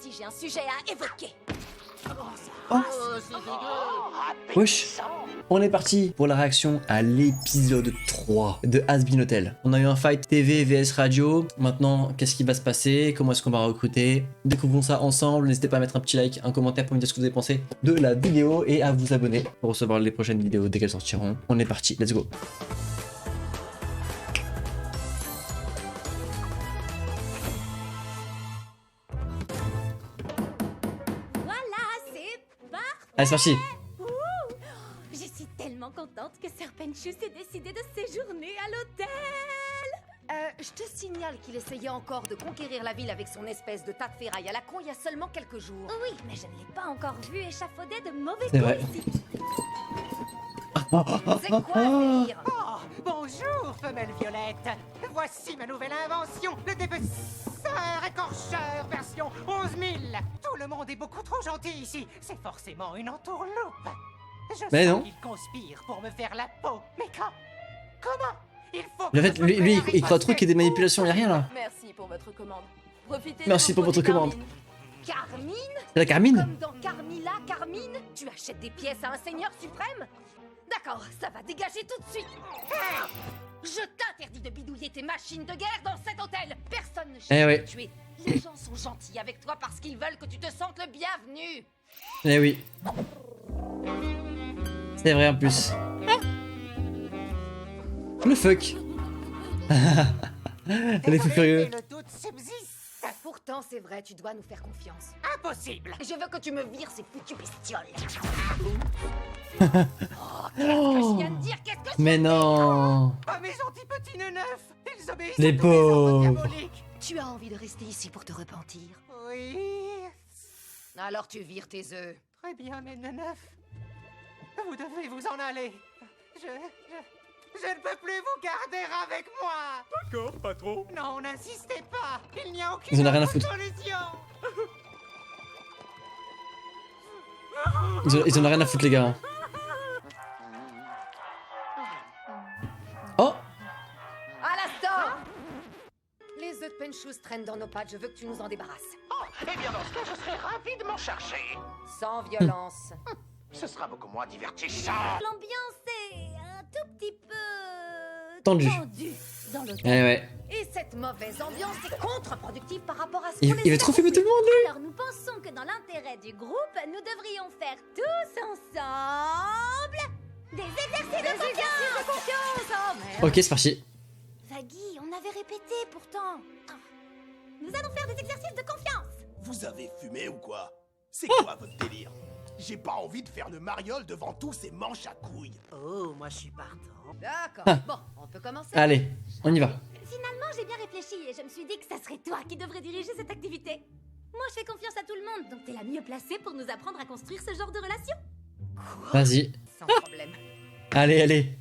ici, j'ai un sujet à évoquer. Wesh. On est parti pour la réaction à l'épisode 3 de Has Been Hotel. On a eu un fight TV vs radio. Maintenant, qu'est-ce qui va se passer? Comment est-ce qu'on va recruter? Découvrons ça ensemble. N'hésitez pas à mettre un petit like, un commentaire pour me dire ce que vous avez pensé de la vidéo et à vous abonner pour recevoir les prochaines vidéos dès qu'elles sortiront. On est parti, let's go. Voilà, c'est parfait. Allez, c'est parti. Je suis tellement contente que Sir Penchus ait décidé de séjourner à l'hôtel. Je te signale qu'il essayait encore de conquérir la ville avec son espèce de tas de ferraille à la con il y a seulement quelques jours. Oui, mais je ne l'ai pas encore vu échafauder de mauvais C'est vrai. coups ici. C'est quoi ce délire? Oh, bonjour, femelle violette. Voici ma nouvelle invention, le dépeceur écorcheur version 11 000. Tout le monde est beaucoup trop gentil ici. C'est forcément une entourloupe. Je Mais sens non. qu'il conspire pour me faire la peau. Mais quand? Comment? Il faut Mais en fait, que je lui me il croit trop qu'il y a des manipulations, il y a rien là. Merci pour votre commande. Profitez Merci pour votre commande. Carmine? C'est la Carmine? Comme dans Carmilla, Carmine? Tu achètes des pièces à un seigneur suprême? D'accord, ça va dégager tout de suite. Je t'interdis de bidouiller tes machines de guerre dans cet hôtel. Personne ne cherche Eh à oui. te tuer. Les gens sont gentils avec toi parce qu'ils veulent que tu te sentes le bienvenu. Eh oui. C'est vrai en plus. Le fuck. Elle est fou furieux. Le doute subsiste. Pourtant, c'est vrai, tu dois nous faire confiance. Impossible. Je veux que tu me vires ces foutues bestioles. Qu'est-ce que je viens de dire? Qu'est-ce que je Mais viens de dire? non. Oh, mes gentils petits neufs. Ils obéissent Les à tous les ordres pauvres. diaboliques. Tu as envie de rester ici pour te repentir. Oui. Alors tu vires tes œufs. Très bien, mes neufs. Vous devez vous en aller. Je ne peux plus vous garder avec moi. D'accord, patron. Non, n'insistez pas. Il n'y a aucune Ils en ont rien à autre foutre. solution. Ils en ont rien à foutre les gars. Oh. À l'instant! Les œufs de Penchus traînent dans nos pattes, je veux que tu nous en débarrasses. Oh, eh bien dans ce cas, je serais ravi de m'en charger. Sans violence. Ce sera beaucoup moins divertissant. L'ambiance est un tout petit peu Tendu. dans l'hôtel. Eh ouais. Et cette mauvaise ambiance est contre-productive par rapport à ce Il qu'on va trop fumer tout le monde lui. Alors nous pensons que dans l'intérêt du groupe, nous devrions faire tous ensemble des exercices de confiance. Oh, merde. Ok, c'est parti. Vaggy, on avait répété pourtant. Nous allons faire des exercices de confiance. Vous avez fumé ou quoi? C'est quoi votre délire? J'ai pas envie de faire le mariole devant tous ces manches à couilles. Oh, moi je suis partant. D'accord, bon, on peut commencer. Allez, on y va. Finalement, j'ai bien réfléchi et je me suis dit que ça serait toi qui devrais diriger cette activité. Moi, je fais confiance à tout le monde, donc t'es la mieux placée pour nous apprendre à construire ce genre de relation. Vas-y. Sans problème. Allez, allez.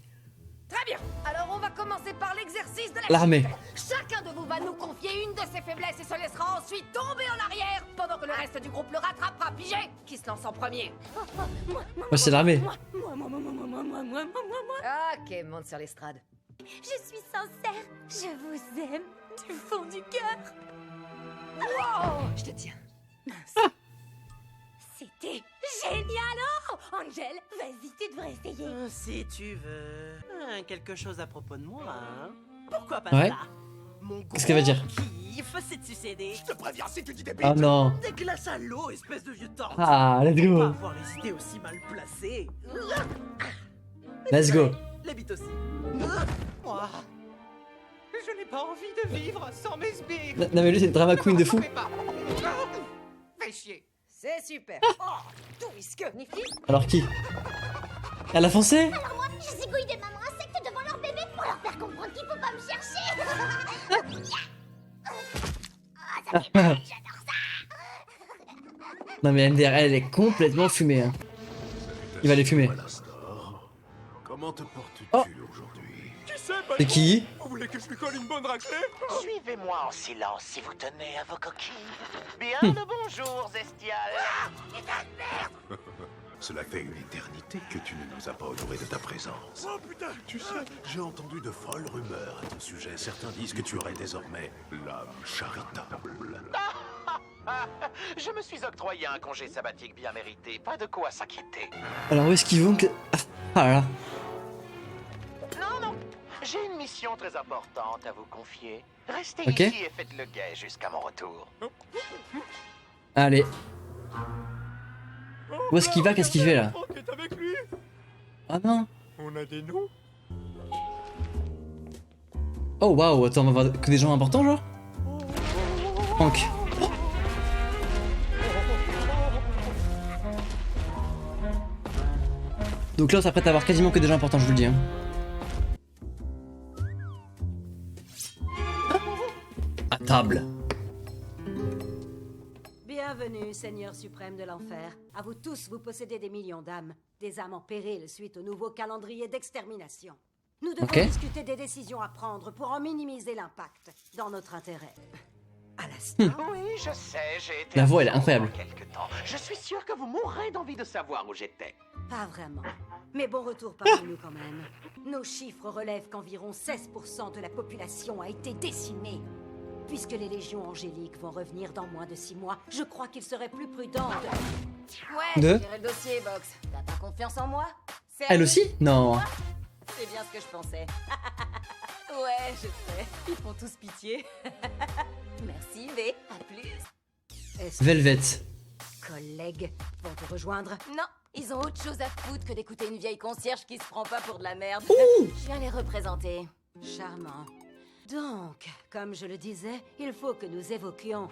Très bien. Alors on va commencer par l'exercice de la L'armée. Chacun de vous va nous confier une de ses faiblesses et se laissera ensuite tomber en arrière pendant que le reste du groupe le rattrapera. Pigé? Qui se lance en premier? Moi, c'est l'armée. Ok, monte sur l'estrade. Je suis sincère, je vous aime du fond du cœur. Wow, je te tiens. C'était génial. Oh, Angel, vas-y, tu devrais essayer. Si tu veux. Quelque chose à propos de moi, hein? Pourquoi pas Ouais. ça? Mon Qu'est-ce qu'elle va dire? kiff, c'est de sucer des... Je te préviens si tu dis des Oh bêtises. non. Des glaces à l'eau, espèce de vieux temps. Ah, let's Pas go. avoir les idées aussi mal placées. Let's go. Les bites aussi. Moi, je n'ai pas envie de vivre sans mes sbires. Non mais lui c'est une drama queen de fou. Fais chier. C'est super. Oh, tout risque. Nifty? Alors qui? Elle a foncé? Alors moi, je zigouille des mamans insectes devant leur bébé pour leur faire comprendre qu'il faut pas me chercher. Ah, ça fait mal, j'adore ça. Non mais MDR, elle est complètement fumée. Hein. Il va les fumer. Comment te portes-tu Oh. aujourd'hui? Qui c'est, C'est patron? qui? Vous voulez que je lui colle une bonne raclée? Suivez-moi en silence si vous tenez à vos coquilles. Bien le bonjour, Zestial. Cela fait une éternité que tu ne nous as pas honoré de ta présence. Oh putain! Tu sais, j'ai entendu de folles rumeurs à ton sujet. Certains disent que tu aurais désormais l'âme charitable. Je me suis octroyé un congé sabbatique bien mérité, pas de quoi s'inquiéter. Alors où est-ce qu'ils vont que... Ah là là. Non, j'ai une mission très importante à vous confier. Restez Ok. ici et faites le guet jusqu'à mon retour. Allez. Où est-ce qu'il va? Qu'est-ce qu'il fait là? Franck est avec lui. Ah non. On a des noms. Oh waouh, attends, on va voir que des gens importants genre? Franck. Donc là on s'apprête à avoir quasiment que des gens importants, je vous le dis. Hein. À table. Bienvenue, Seigneur suprême de l'enfer. À vous tous, vous possédez des millions d'âmes. Des âmes en péril suite au nouveau calendrier d'extermination. Nous devons Ok. discuter des décisions à prendre pour en minimiser l'impact, dans notre intérêt. À l'instant, Oui, je sais, j'ai été... La voix, elle est absent incroyable. pendant quelque temps. Je suis sûr que vous mourrez d'envie de savoir où j'étais. pas vraiment. Mais bon retour parmi nous quand même. Nos chiffres relèvent qu'environ 16% de la population a été décimée. Puisque les légions angéliques vont revenir dans moins de 6 mois, je crois qu'il serait plus prudent de... Ouais, De je dirais le dossier, Box. T'as pas confiance en moi? Elle aussi? Non. C'est bien ce que je pensais. Ouais, je sais. Ils font tous pitié. Merci, V. À plus. Est-ce Velvet. que collègues vont te rejoindre? Non, ils ont autre chose à foutre que d'écouter une vieille concierge qui se prend pas pour de la merde. Je viens les représenter. Charmant. Donc, comme je le disais, il faut que nous évoquions...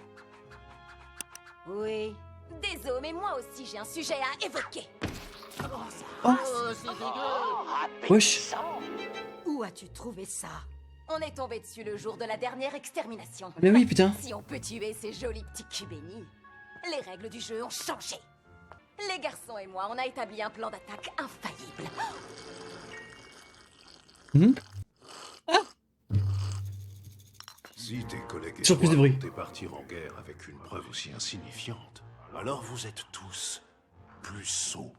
Oui. Désolé, mais moi aussi j'ai un sujet à évoquer. Wesh. Où as-tu trouvé ça? On est tombé dessus le jour de la dernière extermination. Mais oui, putain. Si on peut tuer ces jolis petits cubénis, les règles du jeu ont changé. Les garçons et moi, on a établi un plan d'attaque infaillible. Si tes collègues et Toujours plus toi de bruit. comptez partir en guerre avec une preuve aussi insignifiante, alors vous êtes tous plus sots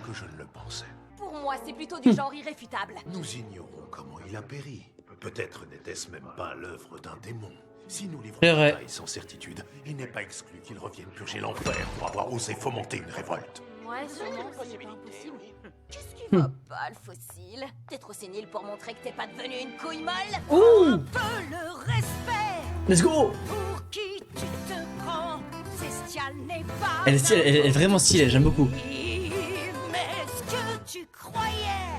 que je ne le pensais. Pour moi, c'est plutôt du genre irréfutable. Nous ignorons comment il a péri. Peut-être n'était-ce même pas l'œuvre d'un démon. Si nous livrons C'est la vrai. bataille sans certitude, il n'est pas exclu qu'il revienne purger l'enfer pour avoir osé fomenter une révolte. Ouais, sûrement, c'est pas Possibilité, impossible. oui. Qu'est-ce qui va pas, le fossile? T'es trop sénile pour montrer que t'es pas devenu une couille molle? Ouh. Peu le respect Let's go. pour qui tu te prends. Cestial n'est pas... Elle est vraiment stylée, j'aime beaucoup. Mais est-ce que tu croyais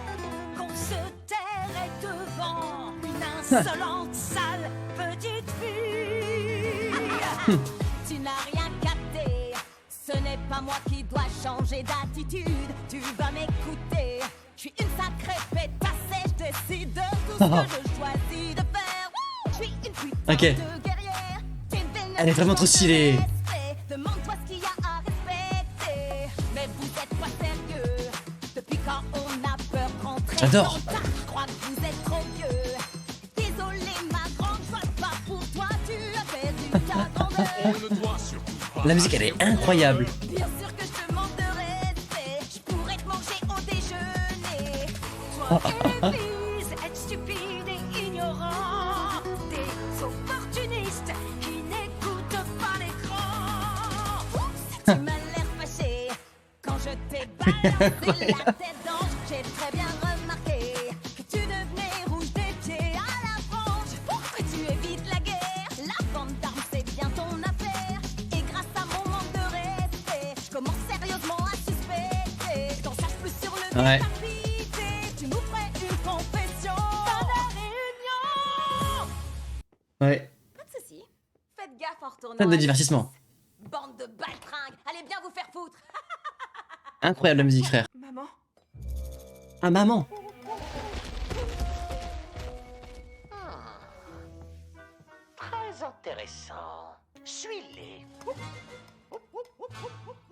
qu'on se tairait devant une insolente sale petite fille? Tu n'as rien capté. Ce n'est pas moi qui dois changer d'attitude. Tu vas m'écouter. Je suis une sacrée pétasse et je décide de tout ce que je choisis de faire. Wouh, je suis une putain Ok. de guerrière. T'es vénère, Elle est vraiment trop stylée. Demande-toi ce qu'il y a à respecter. Mais vous êtes pas sérieux. Depuis quand on a peur rentrer J'adore. dans le tas, je crois que vous êtes trop vieux. Désolé ma grande, je vote pas pour toi. Tu as perdu ta grandeur. La musique, elle est incroyable. Bien sûr que je te manque de respect. Je pourrais te manger au déjeuner. Toi et les fils, être stupide et ignorant. Des opportunistes qui n'écoutent pas l'écran. Tu m'as l'air fâché quand je t'ai balancé la tête dans. J'ai très bien remarqué que tu devenais rouge des pieds à la frange. Pourquoi tu évites la guerre? La vente d'armes c'est bien ton affaire. Et grâce à mon manque de respect, je commence sérieusement à suspecter. T'en saches plus sur le Ouais. décapité. Tu nous ferais une confession dans la réunion. Ouais. Pas de soucis. Faites gaffe en retournant. Plein de à divertissement. l'église. Bande de baltringues. Allez bien vous faire foutre. Incroyable la musique, frère. Maman, Ah, maman. Très intéressant. Suis-les.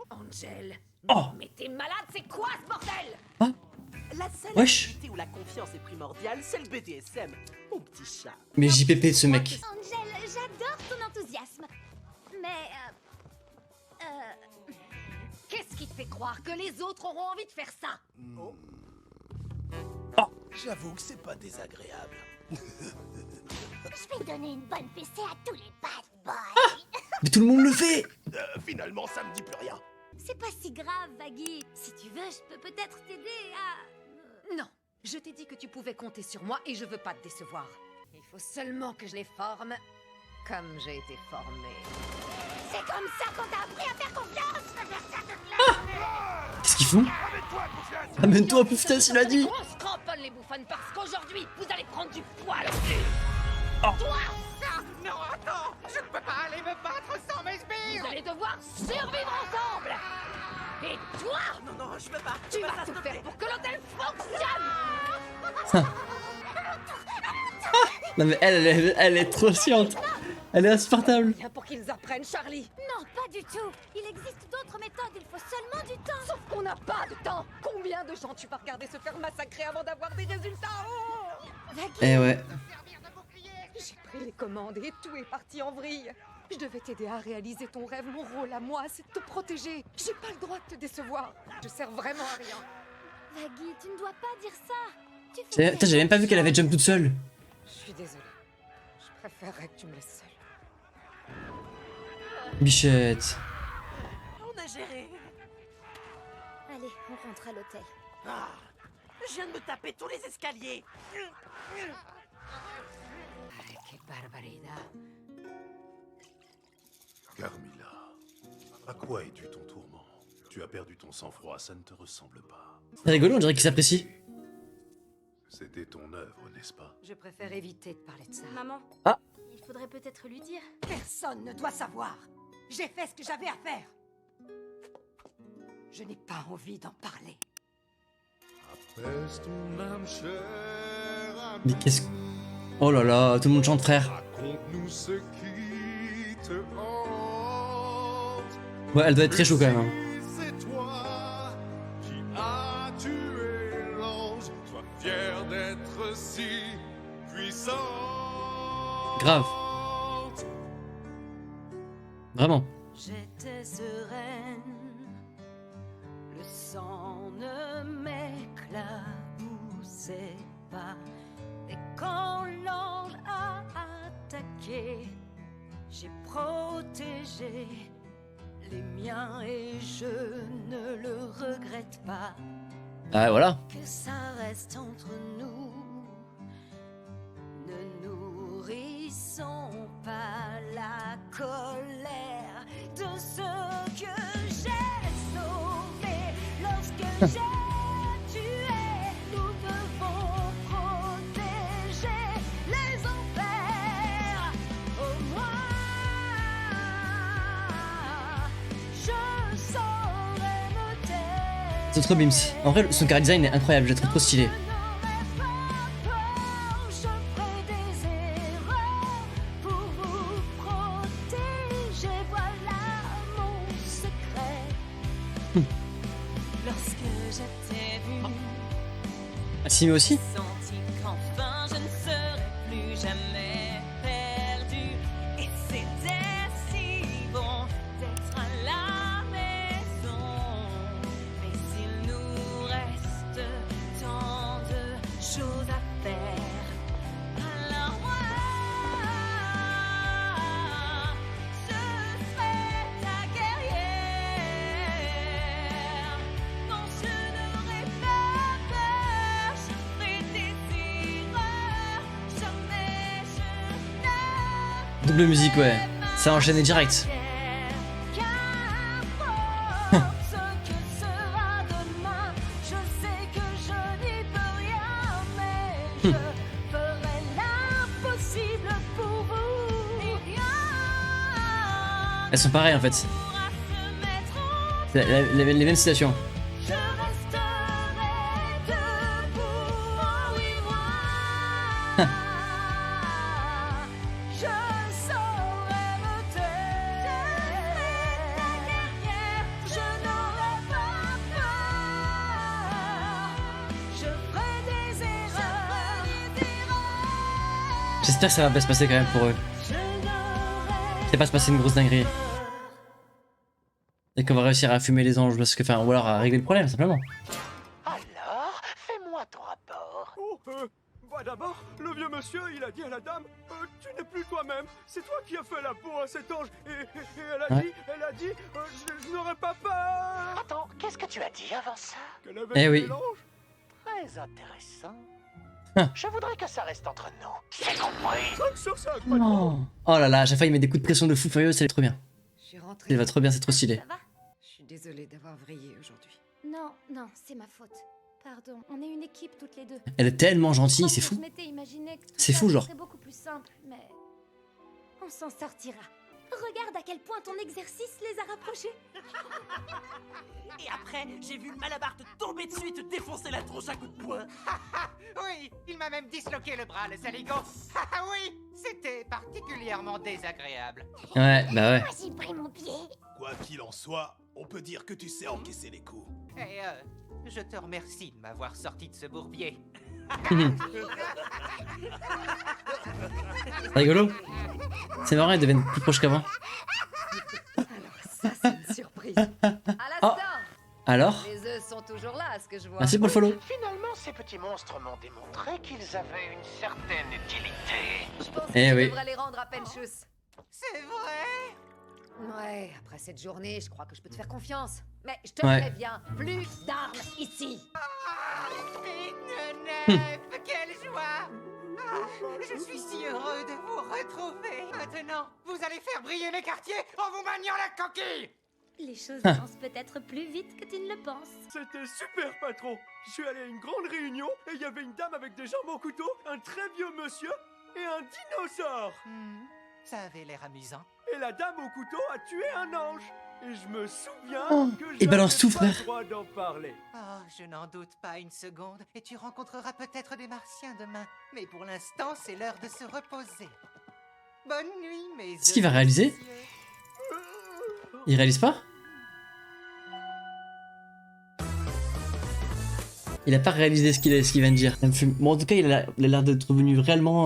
Angel. Oh. Mais t'es malade, c'est quoi ce bordel? La seule Wesh. activité où la confiance est primordiale, c'est le BDSM. Mon petit chat. Mais JPP de ce mec. Angel, j'adore ton enthousiasme. Mais, Qu'est-ce qui te fait croire que les autres auront envie de faire ça? J'avoue que c'est pas désagréable. je vais donner une bonne fessée à tous les bad boys. Mais tout le monde le fait. Finalement, ça me dit plus rien. C'est pas si grave, Vaggy. Si tu veux, je peux peut-être t'aider à... Non, je t'ai dit que tu pouvais compter sur moi et je veux pas te décevoir. Il faut seulement que je les forme comme j'ai été formée. C'est comme ça qu'on t'a appris à faire confiance. Qu'est-ce qu'ils font? Amène-toi, Pouftasse, il a dit. On se cramponne les bouffonnes parce qu'aujourd'hui, vous allez prendre du poil. Non, attends, je ne peux pas aller me battre sans mes Vous sbires. allez devoir survivre ensemble. Et toi, Non, je peux pas. tu vas tout faire pour que l'hôtel fonctionne. Non mais elle est trop chiante. Elle est insupportable. Viens pour qu'ils apprennent, Charlie. Non, pas du tout. Il existe d'autres méthodes, il faut seulement du temps. Sauf qu'on n'a pas de temps. Combien de gens tu vas regarder se faire massacrer avant d'avoir des résultats? Oh, Vaggy, Eh ouais. j'ai pris les commandes et tout est parti en vrille. Je devais t'aider à réaliser ton rêve. Mon rôle à moi, c'est de te protéger. J'ai pas le droit de te décevoir. Je sers vraiment à rien. Vaggy, tu ne dois pas dire ça. Tu Putain, j'avais même pas vu qu'elle avait jump toute seule. Je suis désolée. Je préférerais que tu me laisses seule. Bichette. On a géré. Allez, on rentre à l'hôtel. Ah, je viens de me taper tous les escaliers. Que barbaridad. Carmilla, à quoi es-tu ton tourment? Tu as perdu ton sang-froid, ça ne te ressemble pas. C'est rigolo, on dirait qu'ils s'apprécient. C'était ton œuvre, n'est-ce pas? Je préfère éviter de parler de ça. Maman. Ah. Il faudrait peut-être lui dire. Personne ne doit savoir. J'ai fait ce que j'avais à faire. Je n'ai pas envie d'en parler. Mais qu'est-ce que... Oh là là, tout le monde chante, frère. Raconte-nous ce qui te hante. Ouais, elle doit être très chaud quand même. Hein. C'est toi qui as tué l'ange. Sois fier d'être si puissant. Grave. Vraiment. J'étais sereine, le sang ne m'éclaboussait pas. Et quand l'ange a attaqué, j'ai protégé les miens et je ne le regrette pas. Ah voilà. Que ça reste entre nous, ne nourrissons pas la colère de ceux que j'ai sauvés. Lorsque j'ai tué, nous devons protéger les enfers. Au moins, je saurais me taire. C'est trop bims. En vrai, son car design est incroyable, je le trouve trop stylé. Assimi aussi. Senti qu'enfin je ne serai plus jamais perdu. Et c'était si bon d'être à la maison. Mais il nous reste tant de choses à faire. Alors moi, je serai ta guerrière. Non, je n'aurai pas peur. Je ferai des erreurs. Jamais je n'abandonnerai. Double musique, ouais. Ça a enchaîné direct. Qu'importe ce que sera demain, je sais que je n'y peux rien, mais je ferai l'impossible pour vous. Et rien Elles sont pareilles en fait. pourra se mettre en C'est les mêmes citations. je resterai debout. Oh oui, moi, je saurai me taire. Je n'aurai pas peur. Je ferai des erreurs. J'espère que ça va bien se passer quand même pour eux. Je n'aurai C'est pas se passer une grosse dinguerie. Et qu'on va réussir à fumer les anges parce que, enfin, ou alors à régler le problème simplement. Alors, fais-moi ton rapport. Oh, Bah d'abord, le vieux monsieur, il a dit à la dame, tu n'es plus toi-même, c'est toi qui as fait la peau à cet ange. Et elle a dit, je n'aurais pas peur. Attends, qu'est-ce que tu as dit avant ça? Qu'elle avait Eh tué oui. l'ange. Très intéressant. Ah. Je voudrais que ça reste entre nous. C'est compris. 5 sur 5, patron. Oh là là, à chaque fois il met des coups de pression de fou furieux, c'est trop bien. Je suis rentrée. Il va trop bien, c'est trop stylé. Ça va? Je suis désolée d'avoir vrillé aujourd'hui. Non, non, c'est ma faute. Pardon, on est une équipe toutes les deux. Elle est tellement gentille, c'est Je fou. m'étais imaginé que tout C'est ça fou, genre. serait beaucoup plus simple, mais on s'en sortira. Regarde à quel point ton exercice les a rapprochés. Et après, j'ai vu le malabar te tomber dessus et te défoncer la tronche à coups de poing. Oui, il m'a même disloqué le bras, le saligo. Ah oui, c'était particulièrement désagréable. Ouais, bah ouais. Moi j'ai pris mon pied. Quoi qu'il en soit, on peut dire que tu sais encaisser les coups. Et je te remercie de m'avoir sorti de ce bourbier. Rigolo. C'est marrant, ils deviennent plus proches qu'avant. Alors ça, c'est une surprise. À l'instant, Alors, les œufs sont toujours là, à ce que je vois. merci pour le follow. Finalement, ces petits monstres m'ont démontré qu'ils avaient une certaine utilité. Je pense que Eh je oui. devrais les rendre à peine chousse. C'est vrai? Ouais, après cette journée, je crois que je peux te faire confiance. Mais je te Ouais. préviens, plus d'armes ici. Pinenef, quelle joie! Ah, je suis si heureux de vous retrouver. Maintenant, vous allez faire briller les quartiers en vous maniant la coquille! Les choses avancent peut-être plus vite que tu ne le penses. C'était super, patron. Je suis allé à une grande réunion et il y avait une dame avec des jambes au couteau, un très vieux monsieur et un dinosaure. Ça avait l'air amusant. Et la dame au couteau a tué un ange. Et je me souviens que il balance tout, j'avais pas frère. le droit d'en parler. Oh, je n'en doute pas une seconde. Et tu rencontreras peut-être des martiens demain. Mais pour l'instant, c'est l'heure de se reposer. Bonne nuit, mes Est-ce qu'il va réaliser? Il réalise pas? Il a pas réalisé ce qu'il vient de dire. Ça me fume. Bon, en tout cas, il a l'air d'être venu réellement,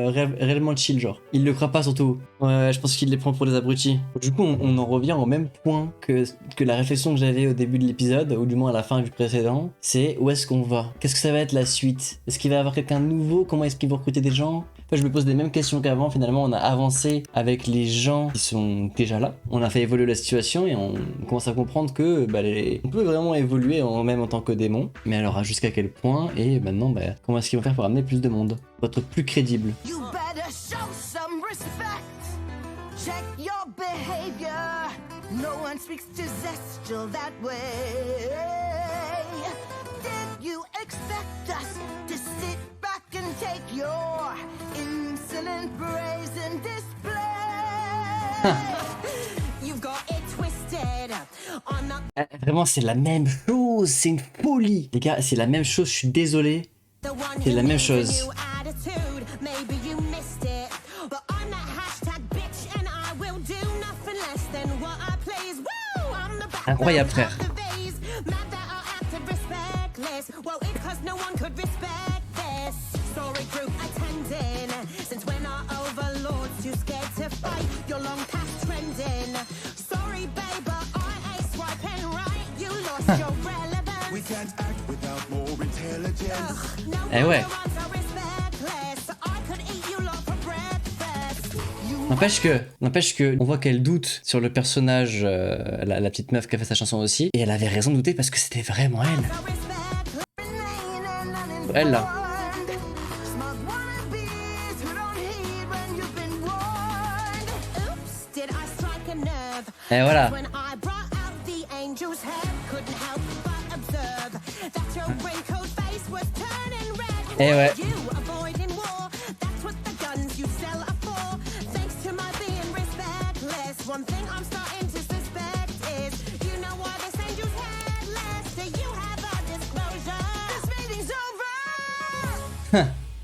réellement chill, genre. Il le croit pas, surtout. Ouais, je pense qu'il les prend pour des abrutis. Du coup, on en revient au même point que la réflexion que j'avais au début de l'épisode, ou du moins à la fin du précédent. C'est où est-ce qu'on va? Qu'est-ce que ça va être la suite? Est-ce qu'il va y avoir quelqu'un de nouveau? Comment est-ce qu'ils vont recruter des gens? Enfin, je me pose les mêmes questions qu'avant. Finalement, on a avancé avec les gens qui sont déjà là. On a fait évoluer la situation et on commence à comprendre que on peut vraiment évoluer même en tant que démon. Mais alors, jusqu'à quel point? Et maintenant, comment est-ce qu'ils vont faire pour amener plus de monde? Pour être plus crédible. You better show some respect. Check your behavior. No one speaks to Zestial that way. Did you expect us to sit back and take your insolent brazen display? You've got it twisted. On not Vraiment, c'est la même chose. C'est une folie. Les gars, c'est la même chose. Je suis désolé. the one C'est who la même needs a chose. new attitude. Maybe you missed it, but I'm that hashtag bitch and I will do nothing less than what I please. Woo! I'm the backbone Incroyable, frère. of the bees. Mad that I acted respectless. Well, it's 'cause no one could respect this. Story group attending. Since when are overlords too scared to fight? You're long past trending. Sorry, babe, but I ain't swiping right. You lost your relevance. We can't act without more intelligence. Ugh, no Eh ouais. wonder I'm so respectless. I could eat you lot for breakfast. You N'empêche que, on voit qu'elle doute sur le personnage, la petite meuf qui a fait sa chanson aussi, et elle avait raison de douter parce que c'était vraiment elle. so respectless. Elle là. Smug wannabes who don't heed when you've been warned. Oops, did I strike a nerve? Et voilà. When I brought out the angel's head, couldn't help but observe that your wrinkled face was turning red. Eh ouais. You avoiding war, that's what the guns you sell are for. Thanks to my being respectless, one thing I'm starting to suspect is, you know why this angel's headless? Do you have a disclosure? This meeting's over!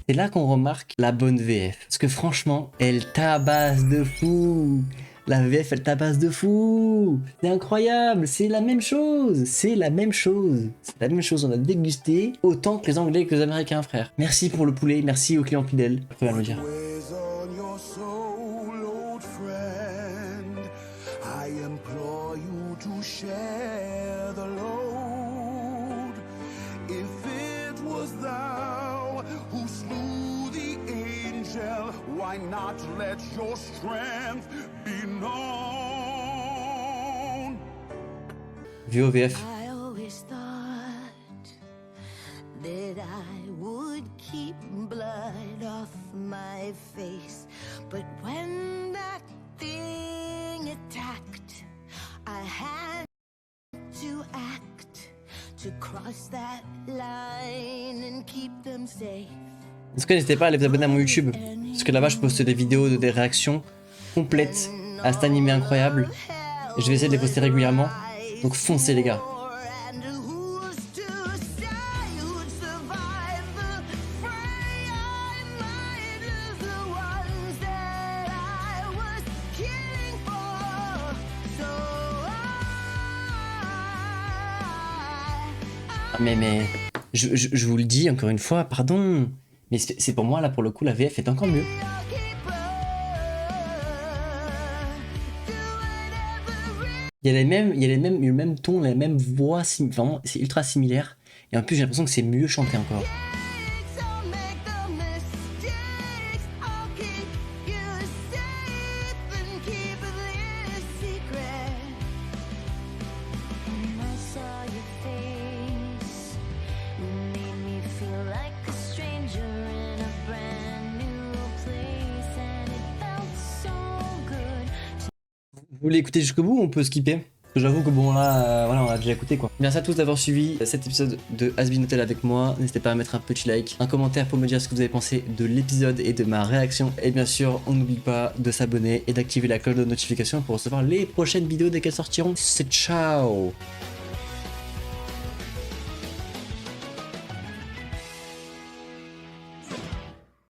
C'est là qu'on remarque la bonne VF. Parce que franchement, elle tabasse de fou. La VF, elle tabasse de fou. C'est incroyable. C'est la même chose. C'est la même chose. C'est la même chose. On a dégusté autant que les Anglais et que les Américains, frère. Merci pour le poulet. Merci aux clients fidèles. Je préfère le dire. Weighs on your soul, old friend. I implore you to share the load. If it was thou who slew not let your strength be known. VOVF. I always thought that I would keep blood off my face, but when that thing attacked, I had to act to cross that line and keep them safe. En tout cas, n'hésitez pas à aller vous abonner à mon YouTube, parce que là-bas je poste des vidéos, des réactions complètes à cet animé incroyable. Et je vais essayer de les poster régulièrement, donc foncez les gars. Mais je vous le dis encore une fois, pardon, mais c'est pour moi là pour le coup la VF est encore mieux. Il y a le même ton, les mêmes voix, vraiment c'est ultra similaire. Et en plus j'ai l'impression que c'est mieux chanté encore. Vous voulez écouter jusqu'au bout ou on peut skipper? J'avoue que bon là, voilà, on a déjà écouté quoi. Merci à tous d'avoir suivi cet épisode de Has Been Hotel avec moi. N'hésitez pas à mettre un petit like, un commentaire pour me dire ce que vous avez pensé de l'épisode et de ma réaction. Et bien sûr, on n'oublie pas de s'abonner et d'activer la cloche de notification pour recevoir les prochaines vidéos dès qu'elles sortiront. C'est ciao!